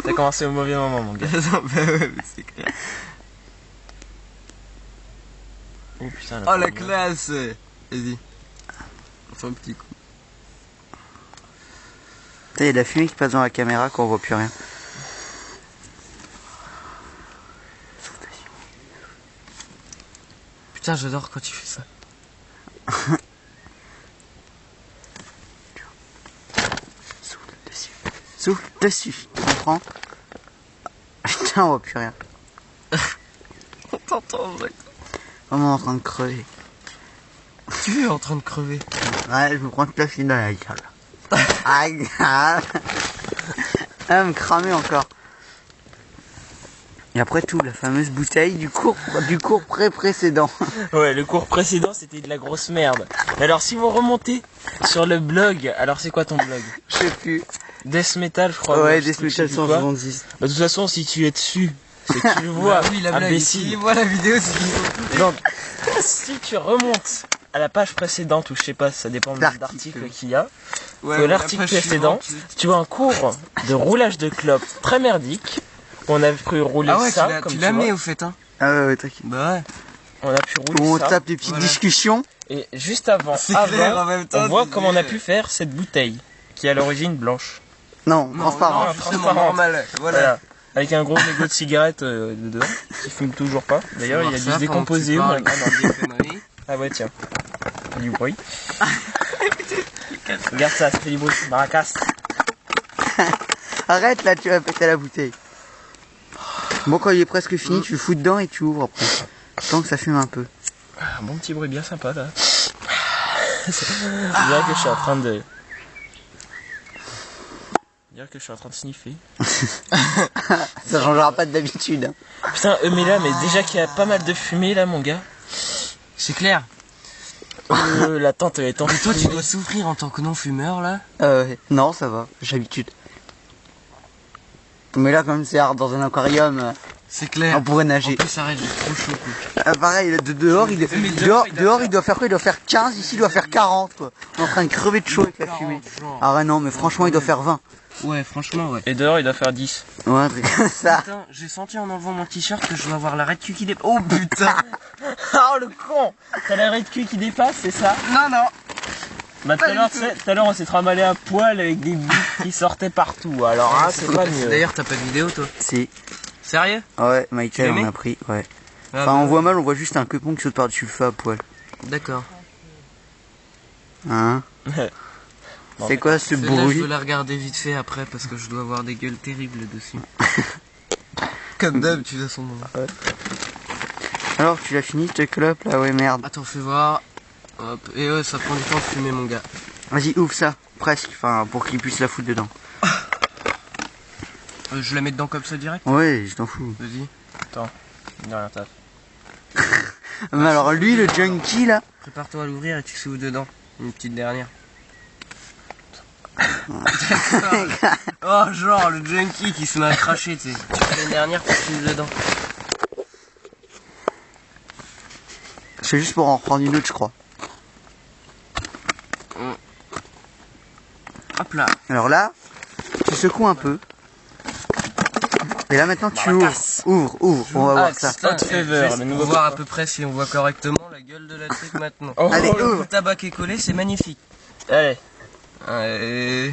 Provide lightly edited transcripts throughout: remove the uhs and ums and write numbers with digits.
T'as commencé au mauvais moment, mon gars. Non, bah ouais, mais c'est clair. Oh putain, Oh la classe. Vas-y. On fait un petit coup. Il y a de la fumée qui passe dans la caméra qu'on voit plus rien. Putain, j'adore quand tu fais ça. Souffle dessus. Souffle dessus. Tu comprends? Putain, on voit plus rien. On t'entend, Jacques. On est en train de crever. Tu es en train de crever. Ouais, je me prends toute la fille dans la gueule. Ah, ah, me cramer encore. Et après tout, la fameuse bouteille du cours précédent. Ouais, le cours précédent, c'était de la grosse merde. Alors, si vous remontez sur le blog, alors c'est quoi ton blog? Je sais plus. Death Metal, je crois. Ouais, je sais Death plus Metal c'est quoi. 166. Bah, de toute façon, si tu es dessus, c'est que tu le vois, Bah oui, la blague. imbécile. Il voit la vidéo, c'est qu'il faut. Donc, si tu remontes à la page précédente, ou je sais pas, ça dépend de l'article qu'il y a, Ouais, l'article précédent, tu vois un cours de roulage de clopes très merdique. On a pu rouler Ah ouais, ça, comme tu l'as vois. mis au fait, hein. Ah ouais, t'inquiète. Bah ouais. On a pu rouler On ça. tape des petites Voilà. discussions. Et juste avant, C'est clair, en même temps, on voit tu comment on a dis- pu faire cette bouteille, qui est à l'origine blanche. Non, Non, transparent. non, justement, transparente. normal. Voilà. Voilà. Avec un gros mégot de cigarette dedans, qui fume toujours pas. D'ailleurs, il a dû se décomposer. Ah Ah ouais, tiens. Ça fait du bruit. Regarde ça, ça fait du bruit. Maracas. Arrête là, tu vas péter la bouteille. Bon, quand il est presque fini, tu le fous dedans et tu ouvres après. Tant que ça fume un peu. Un bon petit bruit bien sympa là. C'est bien que je suis en train de... Dire que je suis en train de sniffer. Ça changera pas d'habitude. Hein. Putain, mais là, mais déjà qu'il y a pas mal de fumée là, mon gars. C'est clair. La tente elle est en Et toi, tu dois souffrir en tant que non-fumeur, là. Non, ça va, j'ai l'habitude. Mais là, comme c'est hard dans un aquarium, C'est clair. on pourrait En nager. plus, arrête, j'ai trop chaud, quoi. Pareil, dehors, Mais dehors, il doit faire quoi? Il doit faire 15, ici, il doit faire 40, quoi. On est en train de crever de chaud avec la fumée. Ah ouais, non, mais franchement, il doit faire 20. Ouais, franchement, ouais. Et dehors, il doit faire 10. Ouais, un truc comme ça. Putain, j'ai senti en enlevant mon t-shirt que je dois avoir l'arrêt de cul qui dépasse. Oh putain. Oh le con! T'as l'arrêt de cul qui dépasse, c'est ça? Non, non. Bah tout à l'heure, on s'est trimballé un poil avec des bouts qui sortaient partout. Alors hein, c'est pas mieux. D'ailleurs, t'as pas de vidéo, toi? Si. Sérieux? Ouais, Michael, Tu l'as on mis a pris, ouais. Ah, Enfin, bah, on voit mal, on voit juste un quepon qui saute par-dessus le feu à poil. D'accord. Hein? Bon, C'est quoi ce Celle-là, je bruit? veux la regarder vite fait après parce que je dois avoir des gueules terribles dessus. Comme d'hab, tu as son nom. Alors, tu l'as fini, cette clope, là? Ouais, merde. Attends, fais voir. Hop. Et ouais, ça prend du temps de fumer, mon gars. Vas-y, ouvre ça, presque, enfin, pour qu'il puisse la foutre dedans. Je la mets dedans comme ça direct? Ouais, je t'en fous. Vas-y. de rien, taf. Mais alors, lui, le junkie, là, Prépare-toi à l'ouvrir et tu souffles dedans. Une petite dernière. Oh, genre le junkie qui se met à cracher, tu sais. Tu fais une dernière pour souffler dedans. c'est juste pour en reprendre une autre, je crois. Hop là. Alors là, tu secoues un peu. Et là, maintenant, tu ouvres. Ouvre, on va voir ça. Hot Fever, le nouveau On va voir à peu près si on voit correctement la gueule de la truc maintenant. Oh, Allez, Le ouvre. tabac qui est collé, c'est magnifique. allez.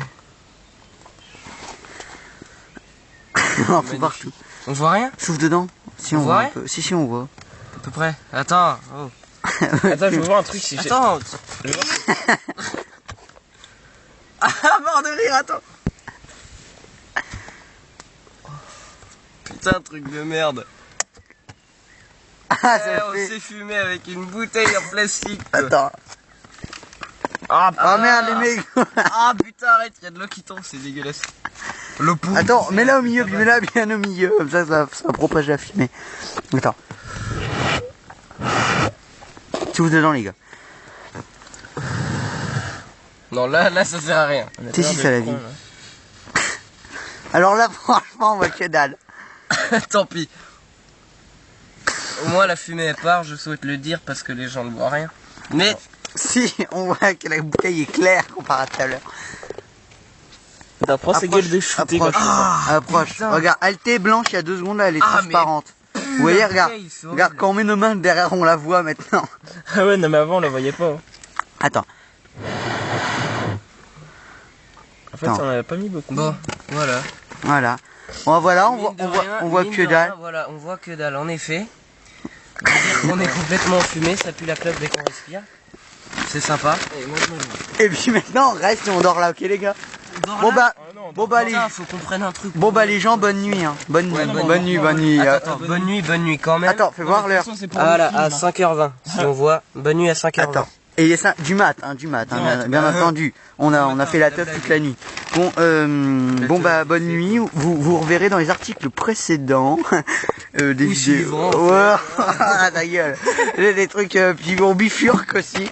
On fout partout. On voit rien? Souffle dedans. Si, On on voit voit un peu. Si, on voit. À peu près. Attends. Oh. Attends, je veux voir un truc si j'ai... Attends. Ah, mort de rire, attends. Putain, truc de merde. Ah, ça On fait... s'est fumé avec une bouteille en plastique. Quoi. Attends. Ah, Oh merde, les mecs. Ah putain, arrête, il y a de l'eau qui tombe, c'est dégueulasse. L'eau pourrie. Attends, mets-la au milieu, puis mets-la bien au milieu. Comme ça propage la fumée. Attends. Souffle dedans, les gars. Non, là, ça sert à rien. Si, ça la vie. Alors là, franchement, on voit que dalle. Tant pis. Au moins, la fumée est part, je souhaite le dire parce que les gens ne voient rien. Mais, Si, on voit que la bouteille est claire comparé à tout à l'heure. Putain, prends ces gueules de shooter approche, comme ça. approche. putain. Regarde, elle était blanche il y a 2 secondes là, elle est Ah, transparente. Vous voyez, regarde, Ok, c'est regarde, horrible. quand on met nos mains derrière, on la voit maintenant. Ah ouais, non mais avant on la voyait pas. Attends, En fait, Attends. on en a pas mis beaucoup. Bon, voilà. voilà. Bon, voilà, on Mine voit, de on voit, rien, on voit mine que de dalle. rien, voilà, on voit que dalle, en effet. On est complètement fumé, ça pue la clope dès qu'on respire. C'est sympa. Et puis maintenant, on reste et on dort là, ok les gars? Bon bah, bon bah les, Putain, faut qu'on prenne un truc. bon bah les gens, bonne nuit, hein. Bonne nuit, Ouais, bonne nuit, bonne nuit. Attends, bonne nuit quand même. Attends, fais voir l'heure. Ah voilà, à 5h20, si on voit. Bonne nuit à 5h20. Attends. Et il est du mat, bien entendu. On a fait la teuf toute la nuit. Bon, bon bah bonne nuit. Vous reverrez dans les articles précédents des vidéos. suivants, en Ouais, ah, ta gueule. Des trucs, puis on bifurque aussi.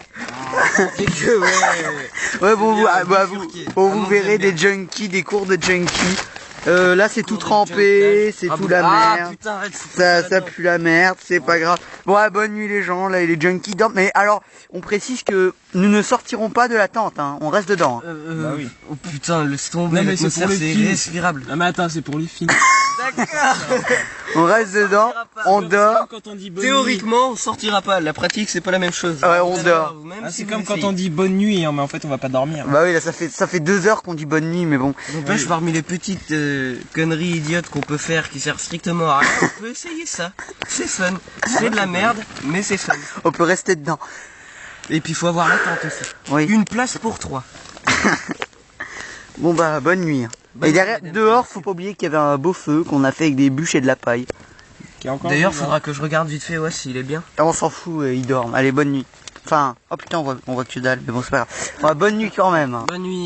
Ouais, bon, vous verrez des junkies, des cours de junkies. Là c'est tout trempé, c'est tout la merde. Putain, arrête, Ça pue la merde, c'est pas grave. Bon, ouais, bonne nuit les gens, là, les junkies dorment. Mais alors, on précise que nous ne sortirons pas de la tente, hein. On reste dedans. Hein. Bah oui. Oh putain, laisse tomber, Non, mais c'est l'atmosphère, pour le c'est film. irrespirable. Non mais attends, c'est pour les films. D'accord. On reste dedans, on dort. Quand on dit bonne nuit. Théoriquement, on sortira pas. La pratique, c'est pas la même chose. Ouais, on dort. Même Ah, si c'est vous comme quand essayez. on dit bonne nuit, hein, mais en fait on va pas dormir. Bah oui, là, ça fait 2 heures qu'on dit bonne nuit, mais bon. N'empêche, parmi les petites conneries idiotes qu'on peut faire qui servent strictement à rien, on peut essayer ça. C'est fun. C'est de la merde, mais c'est fun. On peut rester dedans. Et puis, faut avoir la tente aussi. Oui. Une place pour 3. Bon bah, bonne nuit. Bonne Et derrière, nuit, madame. dehors, faut pas oublier qu'il y avait un beau feu qu'on a fait avec des bûches et de la paille. Qui est encore D'ailleurs, vivant. faudra que je regarde vite fait, ouais, s'il est bien. Et on s'en fout, ils dorment. Allez, bonne nuit. Enfin, oh putain, on voit que dalle, mais bon, c'est pas grave. Ouais, bonne nuit quand même. Hein. Bonne nuit.